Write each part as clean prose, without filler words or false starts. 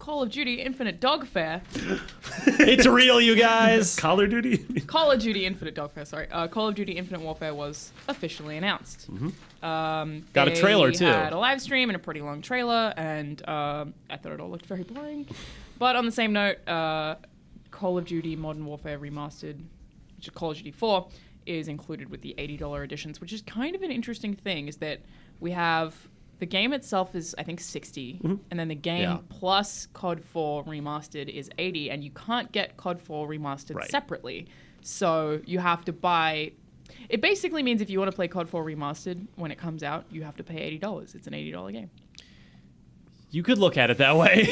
Call of Duty Infinite Dogfare. It's real, you guys. Call of Duty. Call of Duty Infinite Dogfare, sorry. Call of Duty Infinite Warfare was officially announced. Got a trailer, too. They had a live stream and a pretty long trailer, and I thought it all looked very boring. But on the same note, Call of Duty Modern Warfare Remastered, which is Call of Duty 4, is included with the $80 editions, which is kind of an interesting thing, is that we have... The game itself is, I think, $60, and then the game plus COD 4 Remastered is $80, and you can't get COD 4 Remastered separately. So you have to buy... It basically means if you want to play COD 4 Remastered when it comes out, you have to pay $80. It's an $80 game. You could look at it that way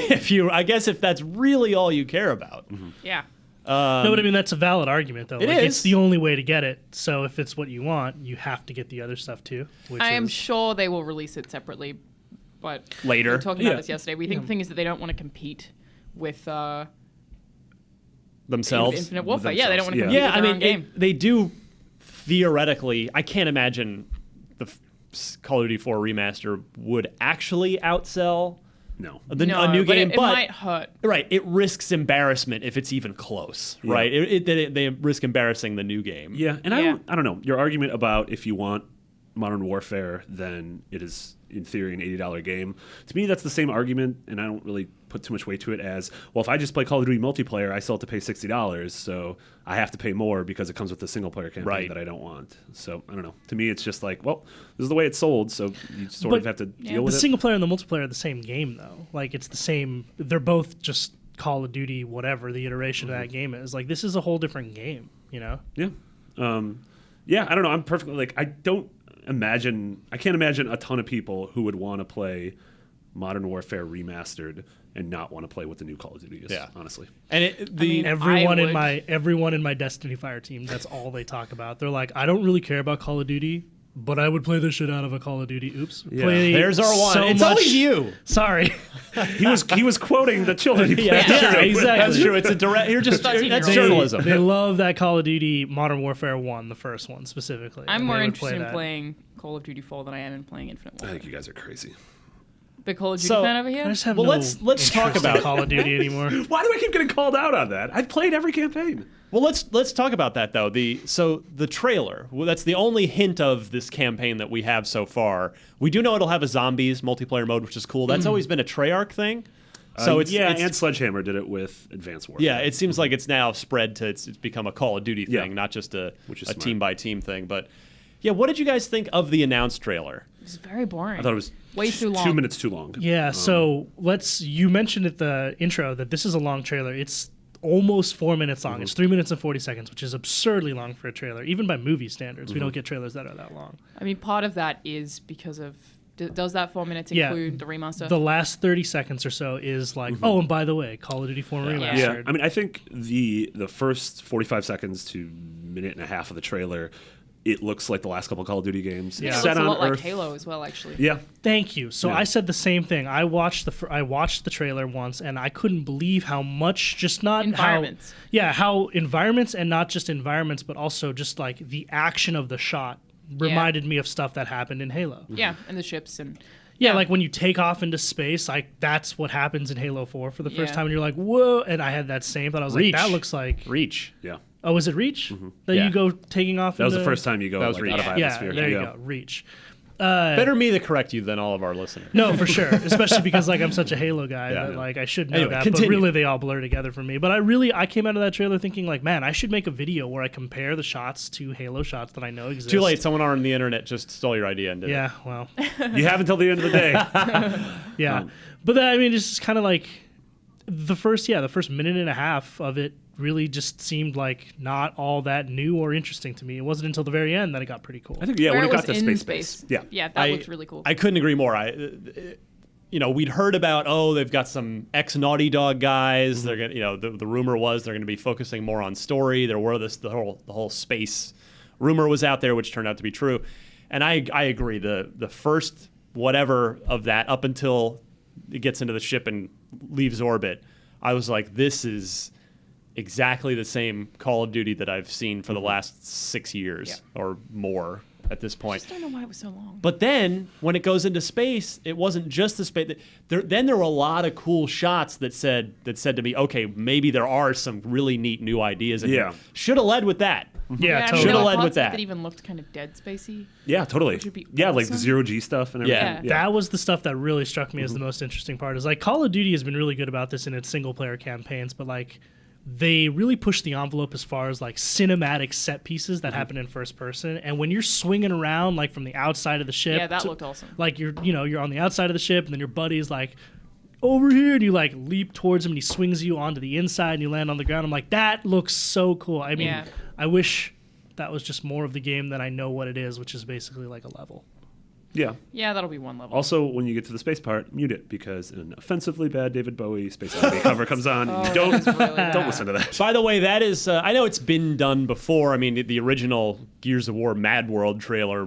I guess if that's really all you care about. Yeah. No, but I mean, that's a valid argument, though. It like, is. It's the only way to get it. So if it's what you want, you have to get the other stuff, too. Which I am is... sure they will release it separately, but... Later. We were talking about this yesterday. We think the thing is that they don't want to compete with... Themselves. Infinite Warfare. Yeah, they don't want to compete with their own game. They do theoretically. I can't imagine the Call of Duty 4 remaster would actually outsell No. a new game, it might hurt. Right, it risks embarrassment if it's even close. Yeah. Right, they risk embarrassing the new game. Yeah, and I don't know. Your argument about if you want Modern Warfare, then it is in theory an $80 game. To me, that's the same argument, and I don't really put too much weight to it as, well, if I just play Call of Duty multiplayer, I still have to pay $60, so I have to pay more because it comes with a single-player campaign that I don't want. So, I don't know. To me, it's just like, well, this is the way it's sold, so you sort of have to deal with it. The single player and the multiplayer are the same game, though. Like, it's the same... They're both just Call of Duty, whatever the iteration of that game is. Like, this is a whole different game, you know? Yeah. Yeah, I don't know. I'm perfectly... Like, I can't imagine a ton of people who would want to play Modern Warfare Remastered and not want to play what the new Call of Duty is, honestly. And everyone in my Destiny Fire team, that's all they talk about. They're like, I don't really care about Call of Duty, but I would play the shit out of a Call of Duty. Oops. Yeah. There's our one. It's always you. Sorry. He was quoting the children he played. Exactly. That's true. It's a direct. You're just that's journalism. They love that Call of Duty Modern Warfare 1, the first one specifically. I'm more interested in playing Call of Duty 4 than I am in playing Infinite Warfare. I think you guys are crazy. Big Call of Duty fan over here? I just have let's talk about Call of Duty anymore. Why do I keep getting called out on that? I've played every campaign. Well, let's talk about that though. The trailer. Well, that's the only hint of this campaign that we have so far. We do know it'll have a zombies multiplayer mode, which is cool. That's always been a Treyarch thing. So and Sledgehammer did it with Advanced Warfare. Yeah, it seems like it's now spread to it's become a Call of Duty thing, not just a team by team thing. But yeah, what did you guys think of the announced trailer? It was very boring. I thought it was way too long. 2 minutes too long. Yeah, so you mentioned at the intro that this is a long trailer. It's almost 4 minutes long. It's 3 minutes and 40 seconds, which is absurdly long for a trailer. Even by movie standards, we don't get trailers that are that long. I mean, part of that is because of... Does that 4 minutes include the remaster? The last 30 seconds or so is like, oh, and by the way, Call of Duty 4 Remastered. Yeah, I mean, I think the first 45 seconds to minute and a half of the trailer, it looks like the last couple of Call of Duty games. Yeah, it looks a lot like Halo as well, actually. Yeah. Thank you. So I said the same thing. I watched the trailer once, and I couldn't believe how much, just not environments. How environments, and not just environments, but also just like the action of the shot reminded me of stuff that happened in Halo. Yeah, and the ships and... Yeah, like when you take off into space, like that's what happens in Halo 4 for the first time, and you're like, whoa! And I had that same thought. I was Reach. like, that looks like Reach. Yeah. Oh, was it Reach that you go taking off? That was the first time you go out of atmosphere. Yeah, there you go, Reach. Better me to correct you than all of our listeners. No, for sure. Especially because like I'm such a Halo guy that like I should know that. Continue. But really they all blur together for me. But I came out of that trailer thinking like, man, I should make a video where I compare the shots to Halo shots that I know exist. Too late. Someone on the internet just stole your idea and did it. Yeah, well. You have until the end of the day. Yeah. But then, I mean, it's just kind of like the first minute and a half of it really just seemed like not all that new or interesting to me. It wasn't until the very end that it got pretty cool. I think when it got to in space. Yeah, that looked really cool. I couldn't agree more. We'd heard about they've got some ex Naughty Dog guys. They're gonna the rumor was they're going to be focusing more on story. There were the whole space rumor was out there, which turned out to be true. And I agree. The first whatever of that up until it gets into the ship and leaves orbit, I was like, this is exactly the same Call of Duty that I've seen for the last 6 years or more. at this I point. just don't know why it was so long. But then when it goes into space, it wasn't just the space. Then there were a lot of cool shots that said to me, okay, maybe there are some really neat new ideas. Yeah. Should have led with that. Yeah, I mean, totally. Shoulda there were led parts with of it that. that even looked kind of Dead Spacey. Yeah, totally. Which would be Yeah, like the awesome. zero G stuff and everything. Yeah. That was the stuff that really struck me as the most interesting part. Is like Call of Duty has been really good about this in its single player campaigns, but like they really push the envelope as far as like cinematic set pieces that happen in first person. And when you're swinging around like from the outside of the ship, Yeah, that looked awesome. Like you're on the outside of the ship, and then your buddy's like over here, and you like leap towards him, and he swings you onto the inside, and you land on the ground. I'm like, that looks so cool. I mean, Yeah. I wish that was just more of the game than I know what it is, which is basically like a level. Yeah. Yeah, that'll be one level. Also, when you get to the space part, mute it because an offensively bad David Bowie Space Oddity cover comes on. Oh, and don't that is really bad. don't listen to that. By the way, that is, I know it's been done before. I mean, the original Gears of War Mad World trailer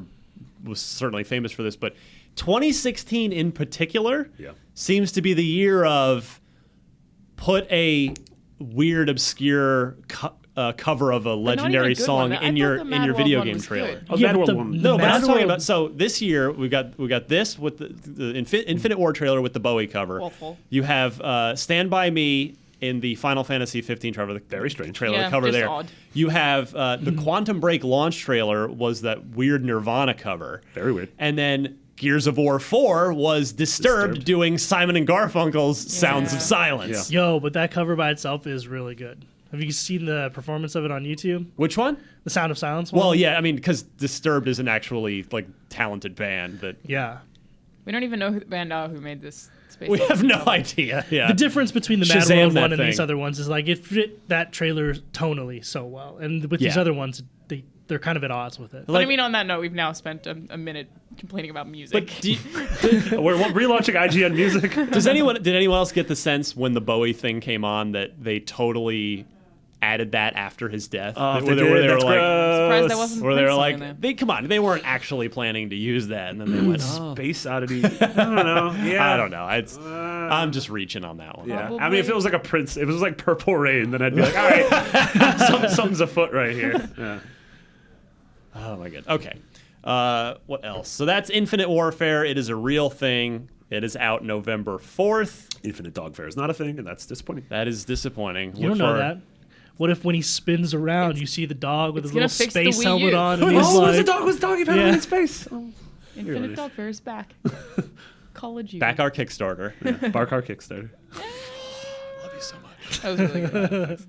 was certainly famous for this, but 2016 in particular Yeah. seems to be the year of put a weird, obscure cover of a But not even legendary a good song one. I in thought your the in Mad your World video one game was trailer. good. Oh, Yeah, Mad but World the one. No, but I'm Mad talking World- about. So this year we got this with the Infinite War trailer with the Bowie cover. Awful. You have Stand By Me in the Final Fantasy 15 trailer. Very strange. Trailer Yeah, cover just there. odd. You have the Quantum Break launch trailer was that weird Nirvana cover. Very weird. And then Gears of War 4 was Disturbed doing Simon and Garfunkel's Sounds of Yeah. Silence. Yo, but that cover by itself is really good. Have you seen the performance of it on YouTube? Which one? The Sound of Silence one? Well, yeah, I mean, because Disturbed is an actually like talented band that Yeah. We don't even know who the band are who made this space. we have no cover. idea. Yeah. The difference between the Mad Shazam World that one and these thing. other ones is like it fit that trailer tonally so well. And with these Yeah. other ones, they're kind of at odds with it. But I mean, on that note, we've now spent a minute complaining about music. But do you- We're relaunching IGN Music. did anyone else get the sense when the Bowie thing came on that they totally added that after his death? If Where they they did, were that's like, Surprised that gross. wasn't where they were Prince like, in there. they weren't actually planning to use that, and then they went, oh, Space Oddity. I don't know. Yeah. I don't know. I'm just reaching on that one. Yeah. I Probably. mean, if it was like a Prince, if it was like Purple Rain, then I'd be like, all right, something's afoot right here. Yeah. Oh my god. Okay. What else? So that's Infinite Warfare. It is a real thing. It is out November 4th. Infinite Dogfare is not a thing, and that's disappointing. That is disappointing. You don't know that. What if when he spins around, you see the dog with it's his little gonna fix the space Wii helmet U. on, and he's like, Was doggy paddling Yeah. in space? Infinite nice. Dogfare is back. Call of Duty. Back our Kickstarter. Bar Car Kickstarter. Love you so much. That was really good.